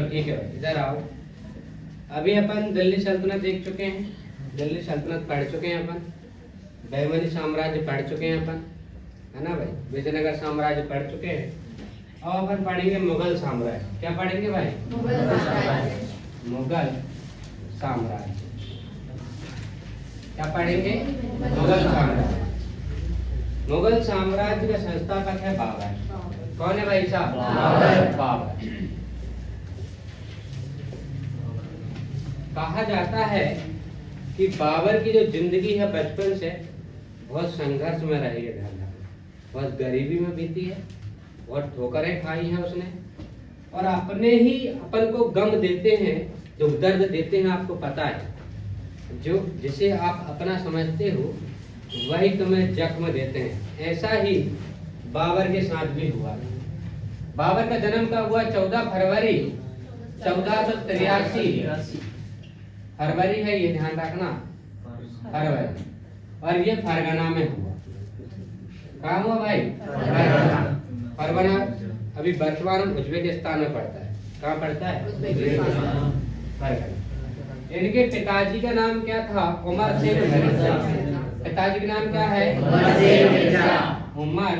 चलो ठीक है भाई, इधर आओ। अभी अपन दिल्ली सल्तनत देख चुके हैं, दिल्ली सल्तनत पढ़ चुके हैं अपन, बहमनी साम्राज्य पढ़ चुके हैं अपन, है ना भाई, विजयनगर साम्राज्य पढ़ चुके हैं। अब अपन पढ़ेंगे मुगल साम्राज्य। क्या पढ़ेंगे भाई? मुगल साम्राज्य। क्या पढ़ेंगे? मुगल साम्राज्य। मुगल साम्राज्य का संस्थापक है बाबर। कौन है भाई साहब? बाबर। कहा जाता है कि बाबर की जो जिंदगी है बचपन से बहुत संघर्ष में रही है, बहुत गरीबी में बीती है, बहुत ठोकरें खाई हैं उसने, और अपने ही अपन को गम देते हैं, दुख दर्द देते हैं, आपको पता है, जो जिसे आप अपना समझते हो वही तुम्हें जख्म देते हैं। ऐसा ही बाबर के साथ भी हुआ। बाबर का जन्म कब हुआ? 14 फरवरी 1483। फरवरी है, ये ध्यान रखना, फरवरी। और ये फरगना में हुआ। कहाँ हुआ भाई? फरगना अभी वर्तमान उज्बेकिस्तान में पड़ता है। कहाँ पड़ता है? फरगना। इनके पिताजी का नाम क्या था? उमर शेख मिर्जा। पिताजी का नाम क्या है? उमर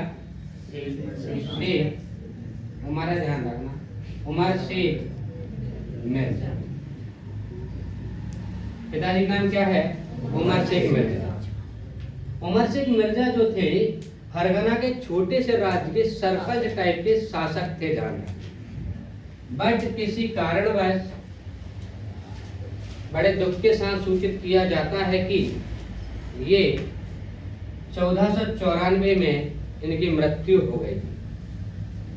शेख, हमारा ध्यान रखना, उमर शेख मिर्जा। पिताजी का नाम क्या है? उमर शेख मिर्जा। उमर शेख मिर्जा जो थे फरगना के छोटे से राज्य के सरपंच टाइप के शासक थे जान। बट किसी कारणवश बड़े दुख के साथ सूचित किया जाता है कि ये 1494 में इनकी मृत्यु हो गई।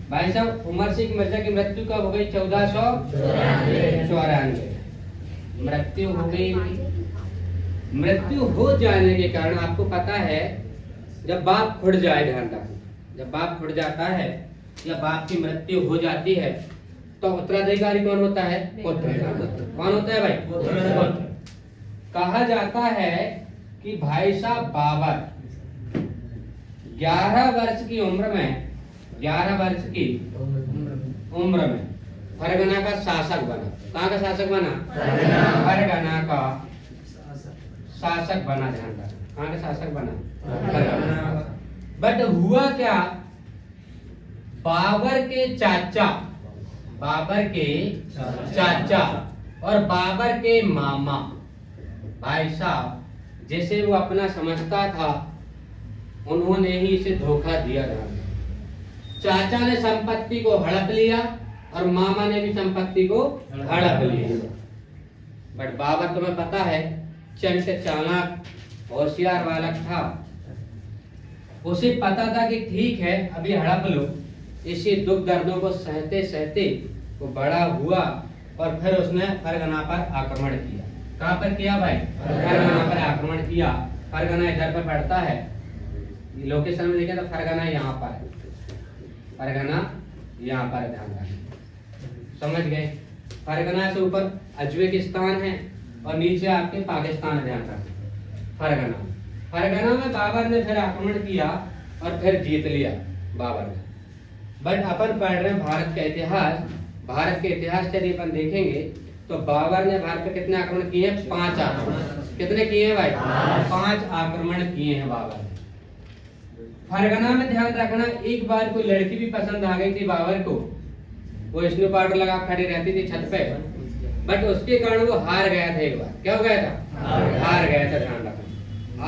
भाई साहब, उमर शेख मिर्जा की मृत्यु कब हो गई? 1494 मृत्यु हो गई। मृत्यु हो जाने के कारण आपको पता है, जब बाप खुड़ जाए, ध्यान रखना, जब बाप खुड़ जाता है या बाप की मृत्यु हो जाती है तो उत्तराधिकारी कौन होता है? पुत्र। कौन होता है भाई? पुत्र। कहा जाता है कि भाई साहब बाबर 11 वर्ष की उम्र में, 11 वर्ष की उम्र में फरगना का शासक बना। कहाँ का शासक बना? फरगना का शासक बना। ध्यान रखना, कहाँ का शासक बना? बट हुआ क्या, बाबर के चाचा, बाबर के चाचा और बाबर के मामा, भाई साहब जैसे वो अपना समझता था, उन्होंने ही इसे धोखा दिया था। चाचा ने संपत्ति को हड़प लिया और मामा ने भी संपत्ति को हड़प लिया। बट बाबर, तुम्हें पता है, चंट चालाक होशियार बालक था। उसे पता था कि ठीक है अभी हड़प लो। इसी दुख दर्दों को सहते सहते वो बड़ा हुआ और फिर उसने फरगना पर आक्रमण किया। कहाँ पर किया भाई? फरगना पर आक्रमण किया। फरगना इधर पर पड़ता है, लोकेशन में देखें तो फरगना यहाँ पर है, फरगना यहाँ पर, ध्यान रखें, समझ गए? फरगना से ऊपर उज्बेकिस्तान है और नीचे आपके पाकिस्तान है, ध्यान रखें। फरगना में बाबर ने फिर आक्रमण किया और फिर जीत लिया बाबर ने। बट अपन पढ़ रहे हैं भारत का इतिहास। भारत के इतिहास से यदि अपन देखेंगे तो बाबर ने भारत पे कितने आक्रमण किए हैं? 5 आक्रमण। कितने किए हैं भाई? 5 आक्रमण किए हैं बाबर ने। फरगना में ध्यान रखना, एक बार कोई लड़की भी पसंद आ गई थी बाबर को, वो स्नो पाउडर लगा खड़ी रहती थी छत पे, बट उसके कारण वो हार गया था। एक बार क्या हो गया था? हार गया था, ध्यान रखना।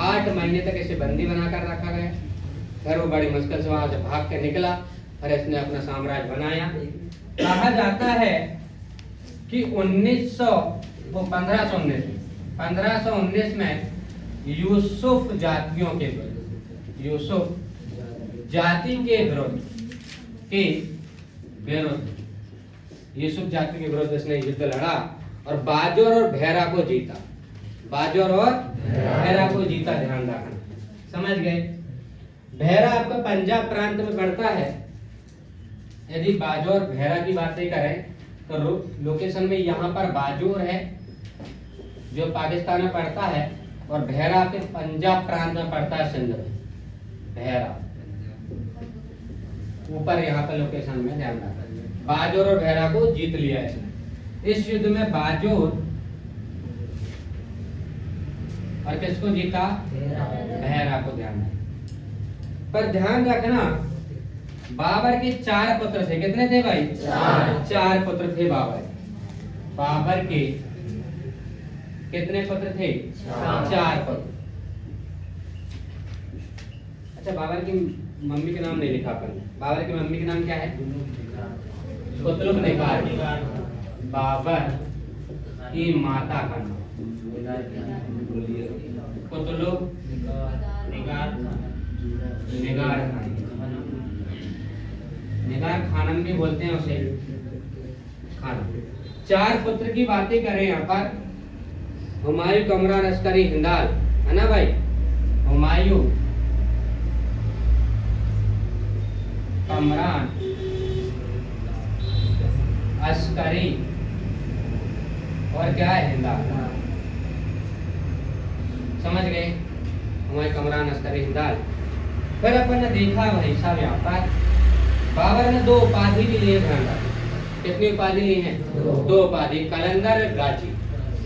8 महीने तक इसे बंदी बनाकर रखा गया। फिर वो बड़ी मुश्किल से वहां से भाग के निकला, फिर इसने अपना साम्राज्य बनाया। कहा जाता है कि 1519 में यूसुफ जातियों के विरुद्ध, यूसुफ जाति के विरुद्ध यूसुफ जाति के विरुद्ध इसने युद्ध लड़ा और बाजोर और भेरा को जीता। बाजोर और भेरा को जीता, ध्यान रखना, समझ गए? भेरा आपका पंजाब प्रांत में पड़ता है। यदि बाजोर भेरा की बातें करें तो लोकेशन में यहाँ पर बाजोर है जो पाकिस्तान में पड़ता है, और भेरा के पंजाब प्रांत में पड़ता है, सिंध में। भेरा ऊपर यहाँ पर लोकेशन में, ध्यान रखना। बाजोर और भेरा को जीत लिया इसने। इस युद्ध में बाजुर और किसको जीता? बहरा को। ध्यान रखना, पर ध्यान रखना बाबर के 4 पुत्र थे। कितने थे भाई? 4 पुत्र थे बाबर। बाबर के कितने पुत्र थे? 4 पुत्र। अच्छा, बाबर की मम्मी के नाम नहीं लिखा अपन। बाबर की मम्मी का नाम क्या है? कुतुब निगार। बाबर की माता का नाम कुतुब निगार निगार खानम भी बोलते हैं उसे, खानम। 4 पुत्र की बातें करें यहाँ पर। हुमायूं, कमरान, अस्करी, हिंदाल, है ना भाई? हुमायूं, कमरान, अस्करी और क्या है? हिंदाल। समझ गए? हुमायूं, कमरान, अस्करी, हिंदाल। फिर अपन ने देखा भाई साहब यहाँ पर बाबर ने 2 उपाधि भी लिए। ध्यान रखो, कितनी उपाधि ली हैं? 2 उपाधि, कलंदर, गाजी।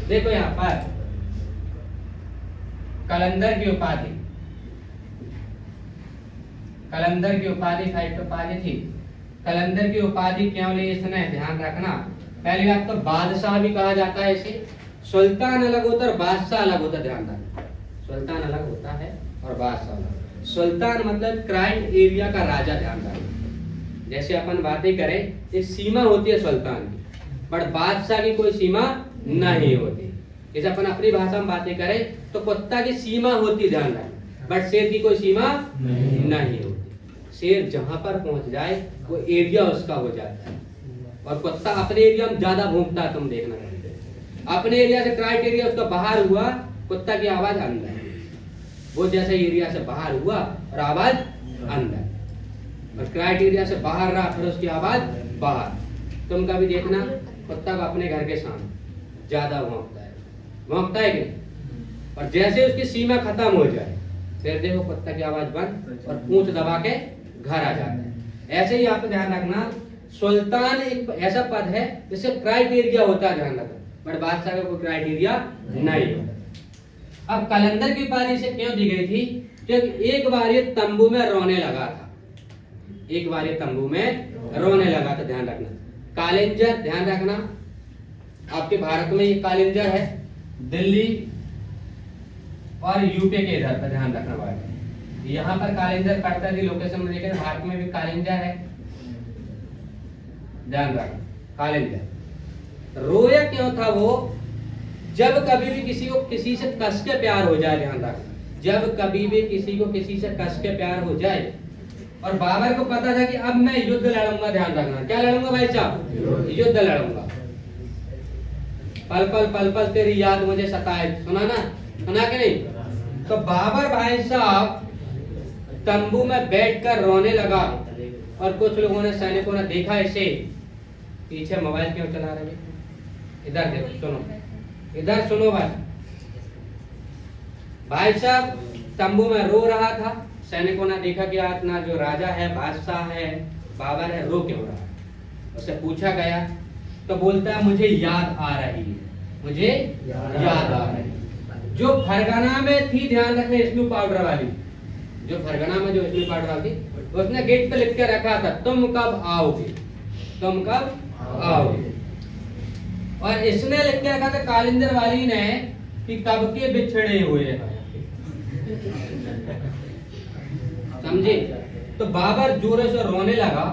देखो यहाँ पर कलंदर की उपाधि, कलंदर की उपाधि फाइट उपाधि थी। कलंदर की उपाधि क्यों ली इसने? ध्यान रखना, पहली बात तो बादशाह भी कहा जाता है इसे। सुल्तान अलग होता है और बादशाह अलग होता है। ध्यान रखना, सुल्तान अलग होता है और बादशाह अलग। सुल्तान मतलब क्राइम एरिया का राजा। ध्यान रखना, जैसे अपन बातें करें, एक सीमा होती है सुल्तान की, बट बादशाह की कोई सीमा नहीं होती। जैसे अपन अपनी भाषा में बातें करें तो कुत्ता की सीमा होती, ध्यान रखना, बट शेर की कोई सीमा नहीं होती। शेर जहां पर पहुंच जाए वो एरिया उसका हो जाता है, और कुत्ता अपने एरिया में ज्यादा भौंकता है। तुम देखना, अपने एरिया से क्राइटेरिया उसका बाहर हुआ, कुत्ता की आवाज अंदर, वो जैसे एरिया से बाहर हुआ और आवाज अंदर, और क्राइटेरिया से बाहर रहा फिर उसकी आवाज बाहर। तुम कभी देखना कुत्ता को अपने घर के सामने ज्यादा भौंकता है कि नहीं? और जैसे उसकी सीमा खत्म हो जाए फिर देखो कुत्ता की आवाज बंद और पूंछ दबा के घर आ जाता है। ऐसे ही आपको ध्यान रखना, सुल्तान एक ऐसा पद है जिससे क्राइटेरिया होता है, ध्यान रखना, बट बादशाह का कोई क्राइटेरिया नहीं होता। अब कलंदर की उपाधि से क्यों दी गई थी? क्योंकि एक बार ये तंबू में रोने लगा था। एक बार ये तंबू में रोने लगा था। ध्यान रखना, कालिंजर, ध्यान रखना, आपके भारत में ये कालिंजर है, दिल्ली और यूपी के इधर पर ध्यान रखना बात। यहाँ पर कालिंजर पड़ता थी लोकेशन में, लेकिन भारत में भी कालिंजर है। ध्यान रखना, कालिंजर रोया क्यों था? वो जब कभी भी किसी को किसी से कस के प्यार हो जाए, ध्यान रखना, जब कभी भी किसी को किसी से कस के प्यार हो जाए, और बाबर को पता था कि अब मैं युद्ध लड़ूंगा। ध्यान रखना, क्या लड़ूंगा भाई साहब? युद्ध लड़ूंगा। पल पल तेरी याद मुझे सताए, सुना ना? सुना कि नहीं? तो बाबर भाई साहब तंबू में बैठकर रोने लगा, और कुछ लोगों ने, सैनिकों ने देखा इसे, पीछे मोबाइल क्यों चला रहे? इधर देखो, सुनो, इधर सुनो भाई साहब तंबू में रो रहा था। सैनिकों ने देखा कि अपना जो राजा है, बादशाह है, बाबर है, रो क्यों रहा है? उससे पूछा गया तो बोलता है मुझे याद आ रही है, मुझे याद आ रही है। जो फरगना में थी, ध्यान रखना, स्नू पाउडर वाली, जो फरगना में जो स्नू पाउडर वाली थी, उसने गेट पे लिख के रखा था, तुम कब आओगे, तुम कब आओगे। और इसने लिख के रखा था कालिंदर वाली ने कि कब के बिछड़े हुए हैं। समझे? तो बाबर जोरों से रोने लगा,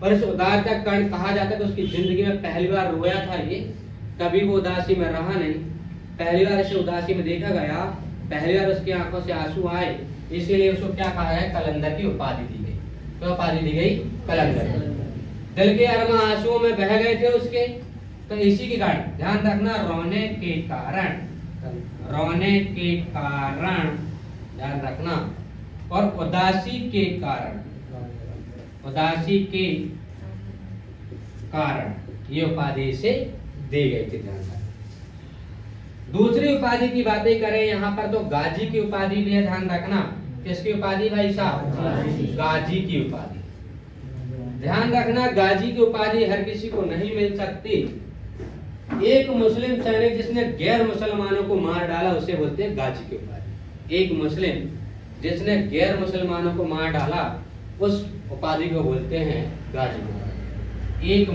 पर इस उदारता कारण कहा जाता है कि उसकी जिंदगी में पहली बार रोया था ये, कभी वो उदासी में रहा नहीं, पहली बार इसे उदासी में देखा गया, पहली बार उसकी आंखों से आंसू आए, इसीलिए उसको क्या कहा है? कलंदर की उपाधि दी गई। तो उपाधि दी गई कलंदर। दिल के अरमा आंसुओं में बह गए थे उसके, तो इसी के कारण, ध्यान रखना, रोने के कारण, रोने के कारण, ध्यान रखना, और उदासी के कारण, उदासी के कारण ये उपाधि से दी गई थी। ध्यान रखना। दूसरी उपाधि की बातें करें यहाँ पर तो गाजी की उपाधि भी है। ध्यान रखना, किसकी उपाधि भाई साहब? गाजी की उपाधि। ध्यान रखना, गाजी की उपाधि हर किसी को नहीं मिल सकती, एक मुस्लिम सैनिक जिसने गैर मुसलमानों को मार डाला उसे बोलते हैं गाजी की उपाधि। एक मुस्लिम जिसने गैर मुसलमानों को मार डाला उस उपाधि को बोलते हैं गाजी की उपाधि। एक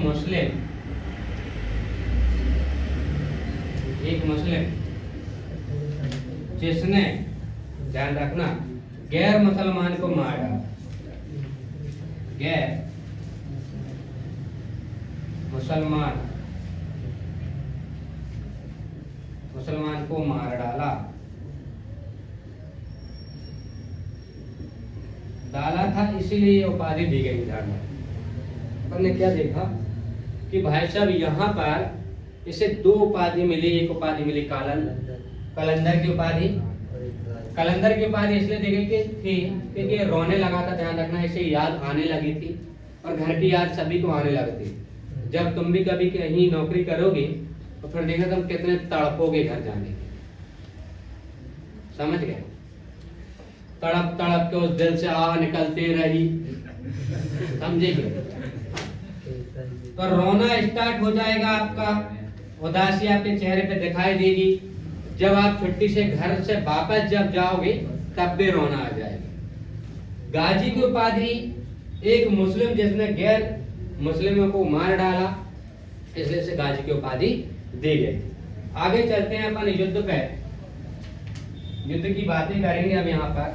मुस्लिम जिसने, ध्यान रखना, गैर मुसलमान को मार डाला, गैर मुसलमान को मार डाला था, इसीलिए ये उपाधि दी गई। ध्यान रखना, हमने क्या देखा कि भाई साहब यहाँ पर इसे दो उपाधि मिली। एक उपाधि मिली कलंदर की उपाधि। कलंदर की उपाधि इसलिए दी गई थी क्योंकि ये रोने लगा था। ध्यान रखना, इसे याद आने लगी थी और घर की याद सभी को आने लगती। जब तुम भी कभी कहीं नौकरी करोगे तो फिर देखना तुम कितने तड़पोगे घर जाने के। समझ गए? तड़प तड़प के उस दिल से आह निकलते रही, समझेगे? तो रोना स्टार्ट हो जाएगा आपका, उदासी आपके चेहरे पे दिखाई देगी। जब आप छुट्टी से घर से वापस जब जाओगे तब भी रोना आ जाएगा। गाजी की उपाधि एक मुस्लिम जिसने गैर मुस्लिमों को मार डाला, इसलिए से गाजी की उपाधि दी गई। आगे चलते हैं अपन युद्ध पे। युद्ध की बातें करेंगे अब। यहाँ पर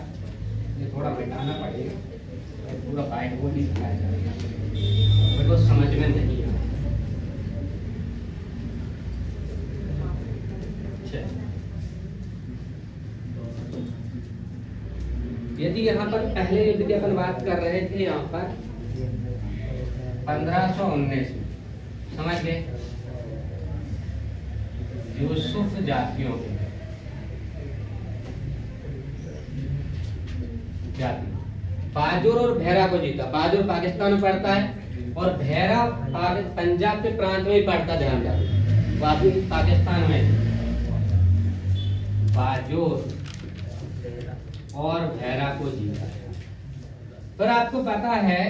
ये थोड़ा मिटाना पड़ेगा, पूरा बाइट को नहीं दिखाया जाएगा, मेरे को समझ में नहीं आया। यदि यहाँ पर पहले युद्ध की अपन बात कर रहे थे, यहाँ पर 1519 में, समझ गए, यूसुफ जातियों के जाति बाजुर और भैरा को जीता। बाजुर पाकिस्तान में पड़ता है और भैरा पंजाब के प्रांत में ही पड़ता। ध्यान रखना, बाकी पाकिस्तान में। बाजुर और भैरा को जीता। पर आपको पता है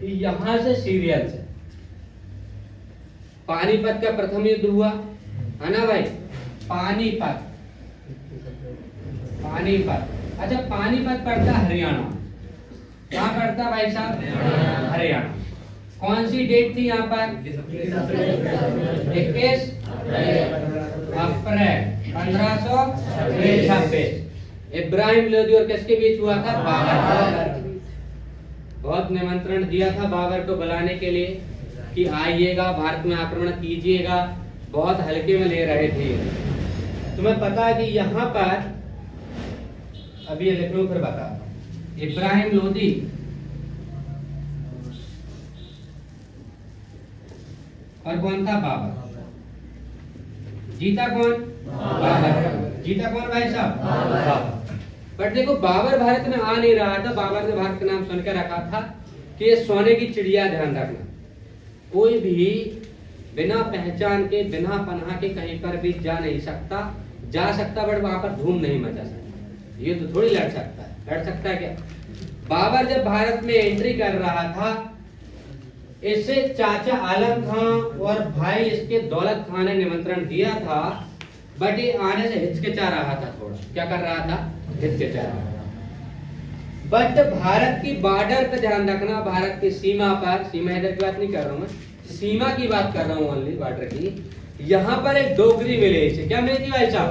कि यहां से सीरियल से पानीपत का प्रथम युद्ध हुआ है ना भाई? पानीपत। अच्छा, पानीपत पड़ता हरियाणा। कहाँ पड़ता भाई साहब? हरियाणा। कौन सी डेट थी यहाँ पर? 21 अप्रैल 1526। इब्राहिम लोदी और किसके बीच हुआ था? बाबर। बहुत निमंत्रण दिया था बाबर को बुलाने के लिए कि आइएगा, भारत में आक्रमण कीजिएगा। बहुत हल्के में ले रहे थे। तुम्हें पता है कि यहाँ पर अभी ये लिख लो, फिर बता। इब्राहिम लोदी और कौन था? बाबर। जीता कौन? बाबर। जीता कौन भाई साहब? बाबर। बट देखो, बाबर भारत में आ नहीं रहा था। बाबर ने भारत का नाम सुनकर रखा था कि ये सोने की चिड़िया। ध्यान रखना, कोई भी बिना पहचान के, बिना पनाह के कहीं पर भी जा नहीं सकता। जा सकता बट वहां पर धूम नहीं मचा सकता। ये तो थोड़ी लड़ सकता है। लड़ सकता है क्या? बाबर जब भारत में एंट्री कर रहा था, इससे चाचा आलम खान और भाई इसके दौलत खान ने निमंत्रण दिया था, बट ये आने से हिचकिचा रहा था। थोड़ा क्या कर रहा था? हिचकिचा रहा था। बट भारत की बॉर्डर पे ध्यान रखना, भारत की सीमा पर, सीमा इधर की बात नहीं कर रहा हूं मैं, सीमा की बात कर रहा हूं, ओनली बॉर्डर की। यहाँ पर एक डोगरी मिले इसे। क्या मिली थी भाई साहब?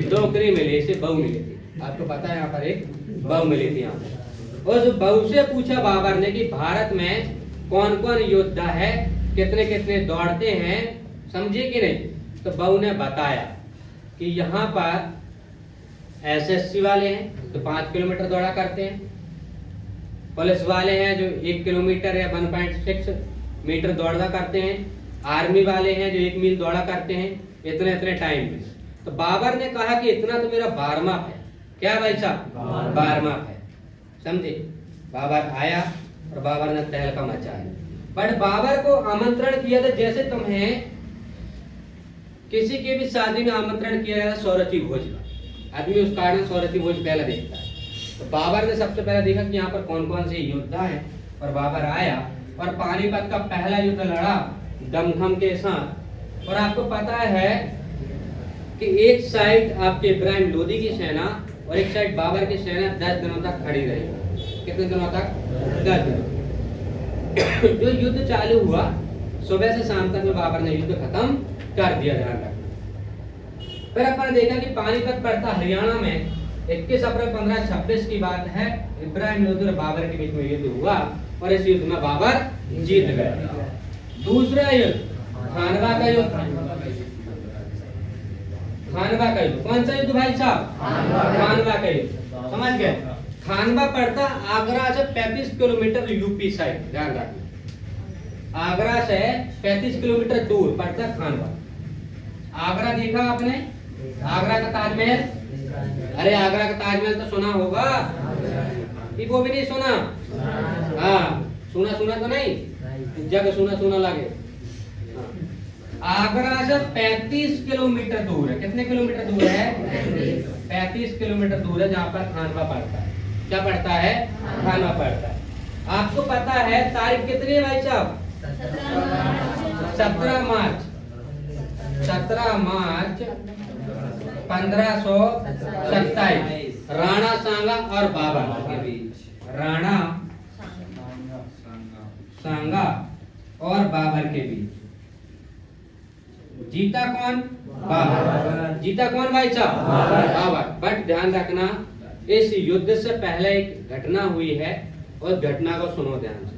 डोगरी मिली इसे, बहू मिली थी। आपको पता है यहाँ पर एक बहू मिली थी। यहाँ पर उस बहू से पूछा बाबर ने कि भारत में कौन कौन योद्धा है, कितने कितने दौड़ते हैं, समझे कि नहीं? तो बहू ने बताया कि यहाँ पर एसएससी वाले हैं तो 5 किलोमीटर दौड़ा करते हैं, पुलिस वाले हैं जो 1 किलोमीटर या 1.6 मीटर दौड़ा करते हैं, आर्मी वाले हैं जो 1 मील दौड़ा करते हैं, इतने इतने टाइम में। तो बाबर ने कहा कि इतना तो मेरा बारमाप है। क्या भाई साहब? बारमाप है, समझे? बाबर आया और बाबर ने तहलका मचाया। बट बाबर को आमंत्रण किया था, जैसे तुम्हें किसी के भी शादी में आमंत्रण किया जाता सौरथी भोज का। आदमी उस कारण सौरथी भोज पहले देखता है। तो बाबर ने सबसे पहले देखा कि यहाँ पर कौन कौन से योद्धा हैं, और बाबर आया और पानीपत का पहला युद्ध लड़ा दमखम के साथ। और आपको पता है कि एक साइड आपके इब्राहिम लोदी की सेना और एक साइड बाबर की सेना 10 दिनों तक खड़ी रही। कितने दिनों तक? 10 दिनों। जो युद्ध चालू हुआ सुबह से शाम तक में बाबर ने युद्ध खत्म कर दिया। ध्यान रखना। फिर अपन ने देखा कि पानीपत पड़ता हरियाणा में 21 अप्रैल 1526 की बात है। इब्राहिम लोदी और बाबर के बीच में युद्ध हुआ और इस युद्ध में बाबर जीत गए। दूसरा युद्ध खानवा का युद्ध। खानवा का युद्ध कौन सा युद्ध भाई साहब? खानवा का युद्ध। समझ गए? खानवा पड़ता आगरा से 35 किलोमीटर यूपी साइड। ध्यान रखना। आगरा से 35 किलोमीटर दूर पड़ता खानवा। आगरा देखा आपने? आगरा का ताजमहल। अरे आगरा का ताजमहल तो सुना होगा, वो भी नहीं सुना? हाँ, सुना तो नहीं, जग सुना लगे। आगरा से 35 किलोमीटर दूर है। कितने किलोमीटर दूर है? 35 किलोमीटर दूर है जहाँ पर खानवा पड़ता है। क्या पड़ता है? खानवा पड़ता है। आपको पता है तारीख कितनी है भाई साहब? 17 मार्च 1527 राणा सांगा और बाबर के बीच। राणा सांगा और बाबर के बीच। जीता कौन? बाबर। जीता कौन भाई साहब? बाबर। बट ध्यान रखना, इस युद्ध से पहले एक घटना हुई है और घटना को सुनो ध्यान से।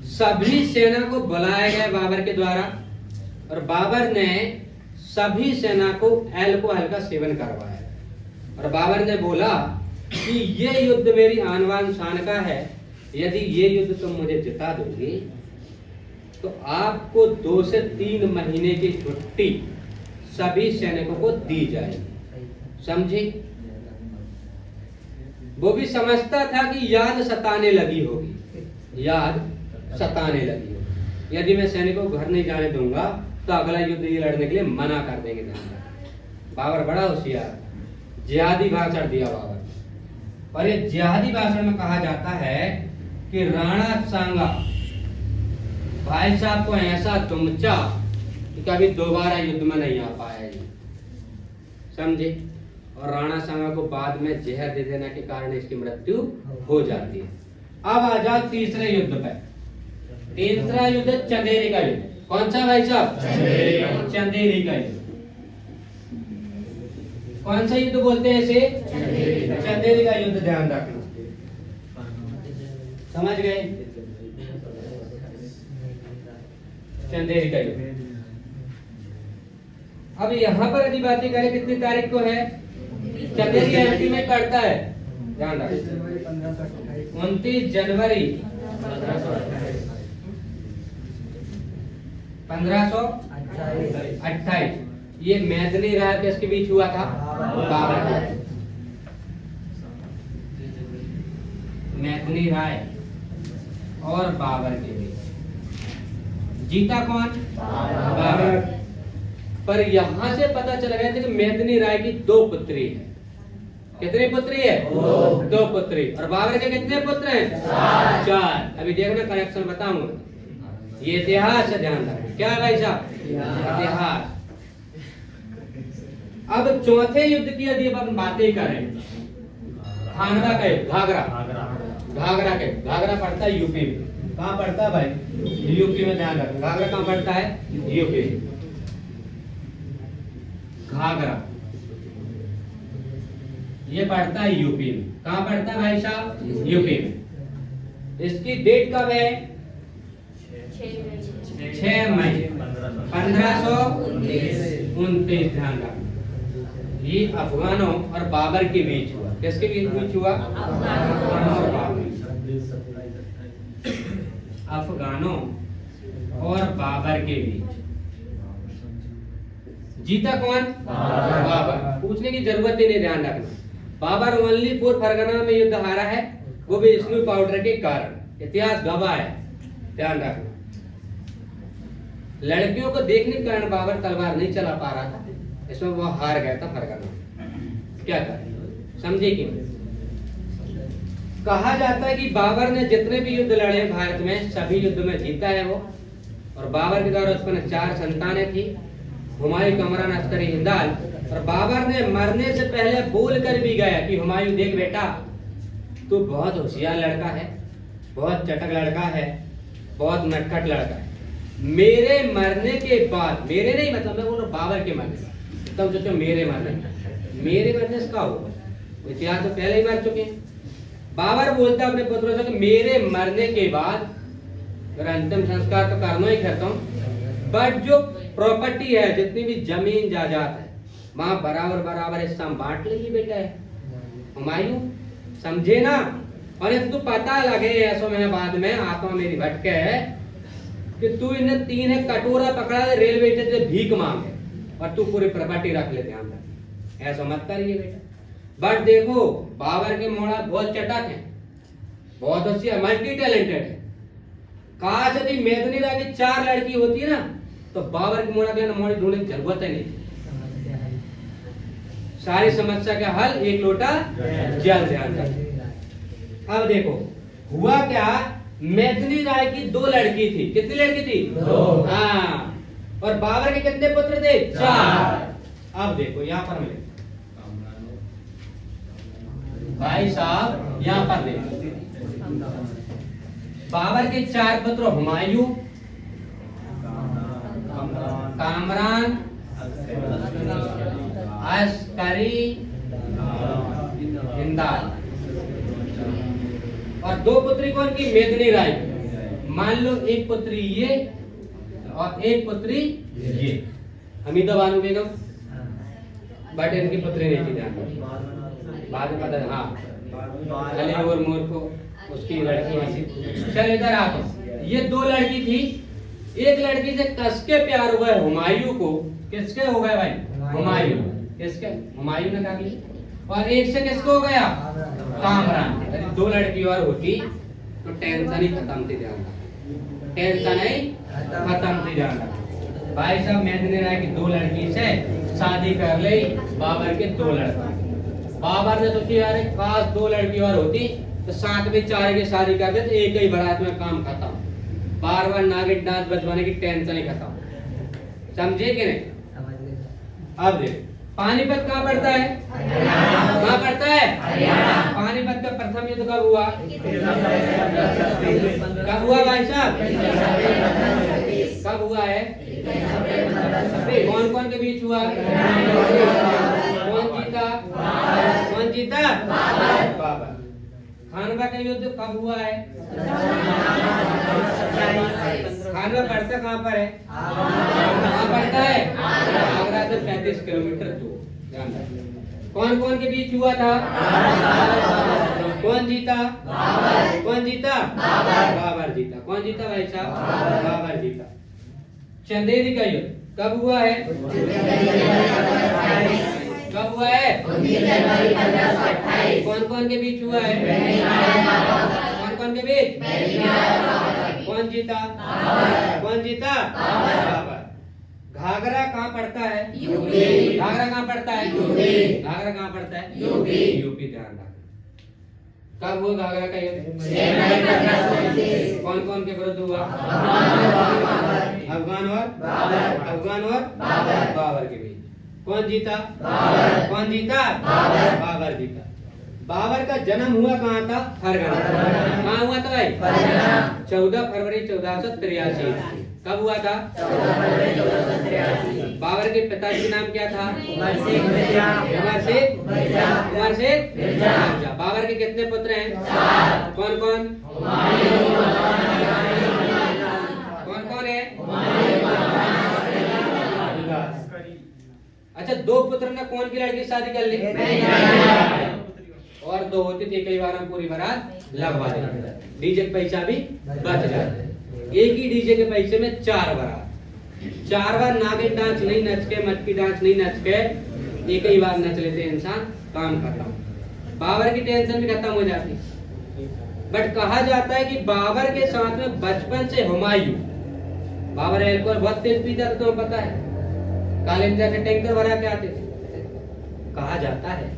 सभी सेना को बुलाया गया बाबर के द्वारा और बाबर ने सभी सेना को अल्कोहल का सेवन करवाया और बाबर ने बोला कि ये युद्ध मेरी आन बान शान का है। यदि ये युद्ध तुम मुझे जिता दोगे तो आपको 2 से 3 महीने की छुट्टी सभी सैनिकों को दी जाएगी। समझे? वो भी समझता था कि याद सताने लगी होगी। याद सताने लगी होगी। यदि मैं सैनिकों को घर नहीं जाने दूंगा तो अगला युद्ध ये लड़ने के लिए मना कर देंगे। बाबर बड़ा होशियार, जिहादी भाषण दिया बाबर। और ये जिहादी भाषण में कहा जाता है कि राणा सांगा भाई साहब को ऐसा तुमचा कि कभी दोबारा युद्ध में नहीं आ पाया जी। समझे? और राणा सांगा को बाद में जहर दे देने के कारण इसकी मृत्यु हो जाती है। अब आ जाओ तीसरे युद्ध पे। तीसरा युद्ध चंदेरी का युद्ध। कौन सा भाई साहब? चंदेरी का युद्ध। कौन सा युद्ध बोलते हैं इसे? चंदेरी का युद्ध। ध्यान रखना। समझ गए? चंदेरी का युद्ध। अब यहाँ पर यदि बातें करें कितनी तारीख को है? चंदेरी एमपी में पड़ता है। ध्यान रखना। 29 जनवरी 1528। ये मैदनी राय किसके बीच हुआ था? बाबर। मैदनी राय और बाबर के बीच। जीता कौन? बाबर। पर यहां से पता चल गया था कि मैदनी राय की 2 पुत्री है। कितनी पुत्री है? 2 पुत्री। और बाबर के कितने पुत्र हैं? 4। अभी देखना कनेक्शन बताऊंगा। ये इतिहास है, ध्यान रखना। क्या भाई साहब? इतिहास। अब चौथे युद्ध की यदि अपन बातें करें, खानवा का युद्ध। घाघरा के घाघरा पड़ता है यूपी में। कहाँ पड़ता है भाई? यूपी में। ध्यान रखना। घाघरा कहाँ पड़ता है? यूपी। घाघरा ये पड़ता है यूपी में। कहाँ पड़ता है भाई साहब? यूपी में। इसकी डेट कब है? 6 मई 1529। ध्यान रखना। ये अफगानों और बाबर के बीच हुआ। किसके बीच हुआ? अफगानों और बाबर के बीच। जीता कौन? बाबर। पूछने की जरूरत ही नहीं। ध्यान रखना। बाबर ओनली 4 फरगना में युद्ध हारा है, वो भी स्नू पाउडर के कारण। इतिहास गवाह है। ध्यान रखना। लड़कियों को देखने के कारण बाबर तलवार नहीं चला पा रहा था, इसमें वो हार गया था फरगना। क्या करें? समझे कि कहा जाता है कि बाबर ने जितने भी युद्ध लड़े भारत में सभी युद्ध में जीता है वो, और बाबर के द्वारा उत्पन्न 4 संतानें थी, हुमायूं, कमरान, अस्करी, हिंदाल। और बाबर ने मरने से पहले बोल कर भी गया कि हुमायूं देख बेटा, तू बहुत होशियार लड़का है, बहुत चटक लड़का है, बहुत नटखट लड़का है। मेरे मरने के बाद, मेरे नहीं मतलब मैं बोल रहा बाबर के मरने का, तब सोचो मेरे मरने से क्या होगा, इतिहास तो पहले ही मर चुके हैं। बाबर बोलता अपने पुत्रों से कि मेरे मरने के बाद मेरा अंतिम संस्कार तो करना ही करता हूँ, बट जो प्रॉपर्टी है, जितनी भी जमीन जायदाद है, वहां बराबर बराबर हिस्सा बांट लीजिए बेटा है हुमायूं, समझे ना। और ये तो पता लगे ऐसा में बाद में आत्मा मेरी भटके है कि तू इन्हें 3 कटोरा पकड़ा दे रेलवे स्टेशन से भीख मांगे और तू पूरी प्रॉपर्टी रख ले, ध्यान रख, ऐसा मत करिए बेटा। बट देखो बाबर के मोड़ा बहुत चटक है, बहुत अच्छी है, मल्टी टैलेंटेड है। काश यदि मेदनी राय की 4 लड़की होती ना तो बाबर के मोड़ा के मोड़ी ढूंढने की जरूरत ही नहीं, सारी समस्या का हल एक लोटा जल। ध्यान रख। अब देखो हुआ क्या, मेदनी राय की 2 लड़की थी। कितनी लड़की थी? 2। हाँ, और बाबर के कितने पुत्र थे? 4। अब देखो यहाँ पर मिले भाई साहब, यहाँ पर देखो बाबर के 4 पुत्र हुमायूं, कामरान, अस्करी, हिंदाल। और 2 पुत्री कौन की? मेदनी राय। मान लो एक पुत्री ये और एक पुत्री ये, हमीदा बानो बेगम, बट इनकी पुत्री नहीं थी, ध्यान बाद में पता। हाँ, अली और मोर को उसकी लड़की ऐसी। चल इधर आ, तो ये 2 लड़की थी। एक लड़की से कस के प्यार हुआ है हुमायूं को। किसके हो गए भाई? हुमायूं। किसके? हुमायूं ने कर ली। और एक से किसको हो गया? कामरान। यदि 2 लड़की और होती तो टेंशन ही खत्म थी, ध्यान रखना, टेंशन ही खत्म थी, ध्यान रखना। भाई साहब मेदनी राय की 2 लड़की से शादी कर ली बाबर के 2 लड़का। बाबर ने सोची यार काश 2 लड़की और होती तो साथ में 4 की शादी कर देते, एक ही बारात में काम खत्म, बार बार नागिन डांस बजवाने की टेंशन ही खत्म। समझे कि नहीं? अब देख पानीपत कहाँ पड़ता है? कहाँ पड़ता है? पानीपत का प्रथम युद्ध कब हुआ? कब हुआ भाई साहब? कब हुआ है? कौन कौन के बीच हुआ? कौन जीता? कौन जीता? बाबर। खानवा का युद्ध कब हुआ है? खानवा पड़ता कहाँ पर है? कहाँ पड़ता है? आगरा से 35 किलोमीटर दूर। कौन कौन के बीच हुआ था? कौन जीता? कौन जीता? बाबर जीता। कौन जीता भाई साहब? बाबर जीता। चंदेरी का युद्ध कब हुआ है? कब हुआ है? 19 जनवरी 1528। कौन कौन के बीच हुआ है? कौन कौन के बीच? कौन जीता? कौन जीता? बाबर। घाघरा कहाँ पड़ता है? यूपी। घाघरा कहाँ पड़ता है? यूपी। घाघरा कहाँ पड़ता है? यूपी। यूपी, ध्यान रखना। कब हुआ घाघरा का युद्ध? कौन कौन के विरुद्ध हुआ? अफगान और बाबर के बीच। कौन जीता? कौन जीता? बाबर जीता। बाबर का जन्म हुआ कहाँ था? फरगना। कहाँ हुआ था भाई? 14 फरवरी 1483। कब हुआ था? 14 फरवरी 1483। बाबर के पिताजी का नाम क्या था? उमर शेख मिर्जा। बाबर के कितने पुत्र हैं? 4। कौन कौन? कौन कौन है? अच्छा, 2 पुत्र ने कौन की लड़की शादी कर ली? और 2 होती थी, कई बार हम पूरी बारात लगवा देते, डीजे के पैसा भी बच जाते। एक ही डीजे के पैसे में 4 बारात, 4 बार नागिन डांस नहीं नच के, मटकी डांस नहीं नच के, एक ही बार नच लेते इंसान, काम खत्म। बाबर की टेंशन भी खत्म हो जाती। बट कहा जाता है कि बाबर के साथ में बचपन से हुमायूं, बाबर अल्कोहल बहुत तेज पीता था, तुम्हें पता है, कालिंजा के टैंकर भरा के आते थे। कहा जाता है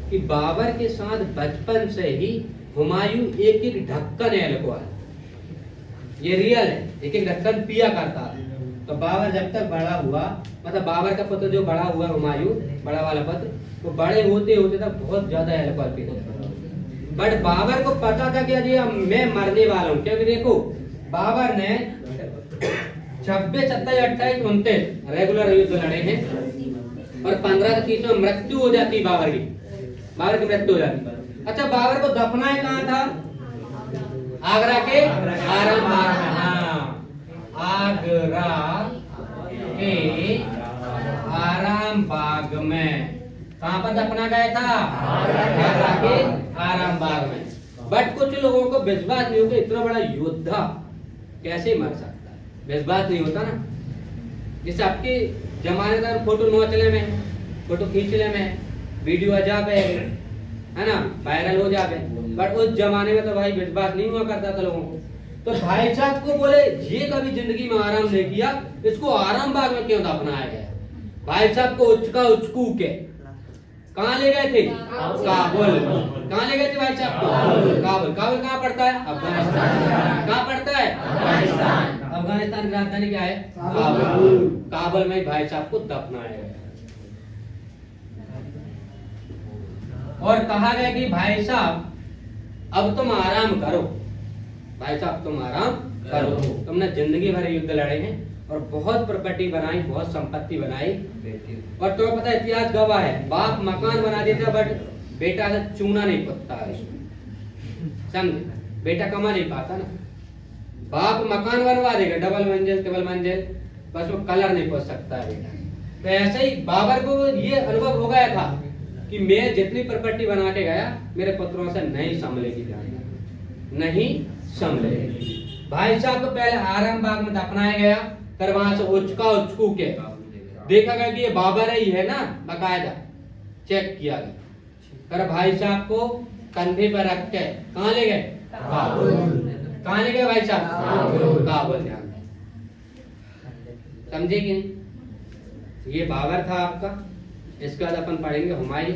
कि बाबर के साथ बचपन से ही हुमायूं एक ढक्कन अल्कोहल, ये रियल है, एक एक ढक्कन पिया करता था। तो बाबर जब तक बड़ा हुआ, मतलब बाबर का पुत्र जो बड़ा हुआ हुमायूं, बड़ा वाला पुत्र, वो बड़े होते होते तक बहुत ज्यादा अल्कोहल पीता था। बट बाबर को पता था कि अरे अब मैं मरने वाला हूँ, क्योंकि देखो बाबर ने 26, 27, 28, 29 रेगुलर युद्ध लड़े हैं और 15 से 30 में मृत्यु हो जाती बाबर की मृत्यु हो जाती। अच्छा, बाबर को दफनाए कहाँ था? आगरा के आराम बाग में। हाँ, आगरा के आराम बाग में। कहाँ पर दफना गया था? आगरा के आराम बाग में। बट कुछ लोगों को विश्वास नहीं होता इतना बड़ा योद्धा कैसे मर सकता है, विश्वास नहीं होता ना। जैसे आपके जमाने का फोटो नो चले में, फोटो खींच ले में, वीडियो आ जावे है ना, वायरल हो जावे। बट उस जमाने में तो भाई विश्वास नहीं हुआ करता था लोगों को। तो भाई साहब को बोले ये कभी जिंदगी में आराम नहीं किया, इसको आराम बाग में क्यों दफनाया गया? भाई साहब को उचका उचकू के कहाँ ले गए थे? काबुल। कहाँ ले गए थे भाई साहब को? काबुल। काबुल कहाँ पड़ता है? अफगानिस्तान। कहाँ पड़ता है? अफगानिस्तान। अफगानिस्तान की राजधानी क्या है? काबुल। काबुल में भाई साहब को दफनाया गया और कहा गया कि भाई साहब अब तुम आराम करो, भाई साहब तुम आराम करो, तुमने जिंदगी भर युद्ध लड़े हैं और बहुत प्रॉपर्टी बनाई, बहुत संपत्ति बनाई। और तुम्हें पता है इतिहास गवाह है, बाप मकान बना देता बट बेटा से चूना नहीं पुतता है, समझे? बेटा कमा नहीं पाता ना, बाप मकान बनवा देगा डबल मंजिल ट्रिपल मंजिल, बस वो कलर नहीं पुत सकता है बेटा। तो ऐसे ही बाबर को ये अनुभव हो गया था कि मैं जितनी प्रॉपर्टी बना के गया मेरे पुत्रों से नहीं संभलेगी, नहीं संभलेगी। भाई साहब को पहले आराम बाग में दफनाया गया, फिर वहां से उचका उचकू के देखा गया कि ये बाबर ही है ना, बकायदा चेक किया गया। फिर भाई साहब को कंधे पर रख के कहाँ ले गए? काबुल। कहाँ ले गए भाई साहब? काबुल। ध्यान समझे कि नहीं? ये बाबर था आपका। इसके बाद अपन पढ़ेंगे हुमायूं।